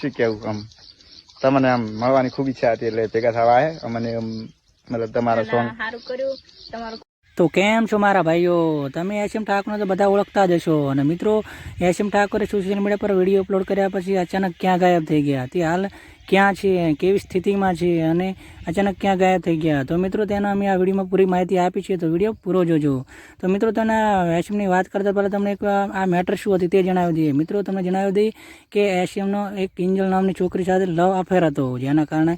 શું કેવું આમ તમને આમ મળવાની ખૂબ ઈચ્છા હતી એટલે ભેગા થવા આવ્યા અમને મતલબ તમારો સોંગ સારું કર્યું તમારું. તો કેમ છો મારા ભાઈઓ? તમે એશએમ ઠાકોરને તો બધા ઓળખતા જ હશો. અને મિત્રો, એશએમ ઠાકોરે સોશિયલ મીડિયા પર વિડીયો અપલોડ કર્યા પછી અચાનક ક્યાં ગાયબ થઈ ગયા? તે હાલ ક્યાં છે, કેવી સ્થિતિમાં છે અને અચાનક ક્યાં ગાયબ થઈ ગયા? તો મિત્રો, તેના અમે આ વિડીયોમાં પૂરી માહિતી આપી છે, તો વિડીયો પૂરો જોજો. તો મિત્રો, તને એશએમની વાત કરતાં પહેલાં તમને એક આ મેટર શું હતી તે જણાવી દઈએ. મિત્રો, તમને જણાવી દઈએ કે એશએમનો એક કિંજલ નામની છોકરી સાથે લવ અફેર હતો, જેના કારણે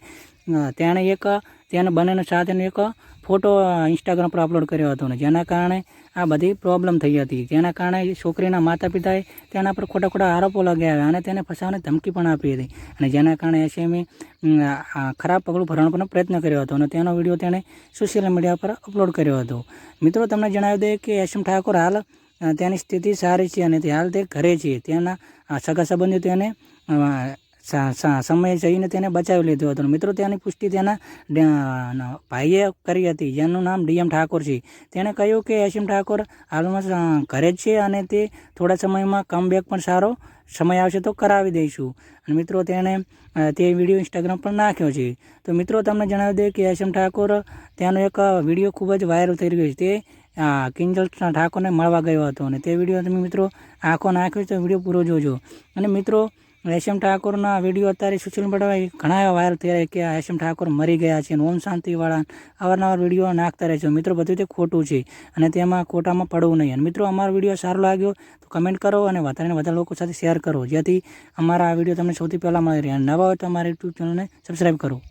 તેણે બંનેનો સાથેનો એક ફોટો ઇન્સ્ટાગ્રામ પર અપલોડ કર્યો હતો, ને જેના કારણે આ બધી પ્રોબ્લેમ થઈ હતી. જેના કારણે છોકરીના માતા પિતાએ તેના પર ખોટા આરોપો લગાવ્યા અને તેને ફસાવવાની ધમકી પણ આપી હતી, અને જેના કારણે એશએમે ખરાબ પગલું ભરવાનો પ્રયત્ન કર્યો હતો, અને તેનો વિડીયો તેણે સોશિયલ મીડિયા પર અપલોડ કર્યો હતો. મિત્રો, તમને જણાવી દઈએ કે એશએમ ઠાકોર હાલ તેની સ્થિતિ સારી છે અને હાલ તે ઘરે છે. તેના સગા સંબંધીઓ તેને સમયે જઈને તેને બચાવી લીધો હતો. મિત્રો, તેની પુષ્ટિ તેના ભાઈએ કરી હતી, જેનું નામ ડીએમ ઠાકોર છે. તેણે કહ્યું કે એશએમ ઠાકોર હાલમાં ઘરે જ છે અને તે થોડા સમયમાં કમબેક પણ સારો સમય આવશે તો કરાવી દઈશું. અને મિત્રો, તેણે તે વિડીયો ઇન્સ્ટાગ્રામ પર નાખ્યો છે. તો મિત્રો, તમને જણાવી દઈએ કે એશએમ ઠાકોર તેનો એક વિડીયો ખૂબ જ વાયરલ થઈ રહ્યો છે. તે કિંજલ ઠાકોરને મળવા ગયો હતો, અને તે વિડીયો તમે મિત્રો આંખો નાખ્યો તો વિડીયો પૂરો જોજો. અને મિત્રો, એશએમ ઠાકોરના વિડીયો અત્યારે સોશિયલ મીડિયામાં ઘણા એવા વાયરલ થઈ રહ્યા કે એશએમ ઠાકોર મરી ગયા છે, ઓમ શાંતિવાળા અવારનવાર વિડીયો નાખતા રહે છે. મિત્રો, બધું તે ખોટું છે અને તેમાં ખોટામાં પડવું નહીં. અને મિત્રો, અમારો વિડીયો સારો લાગ્યો તો કમેન્ટ કરો અને વધારે લોકો સાથે શેર કરો, જેથી અમારા આ વિડીયો તમને સૌથી પહેલાં મળી રહે. અને નવા હોય તો અમારા યુટ્યુબ ચેનલને સબસ્ક્રાઈબ કરો.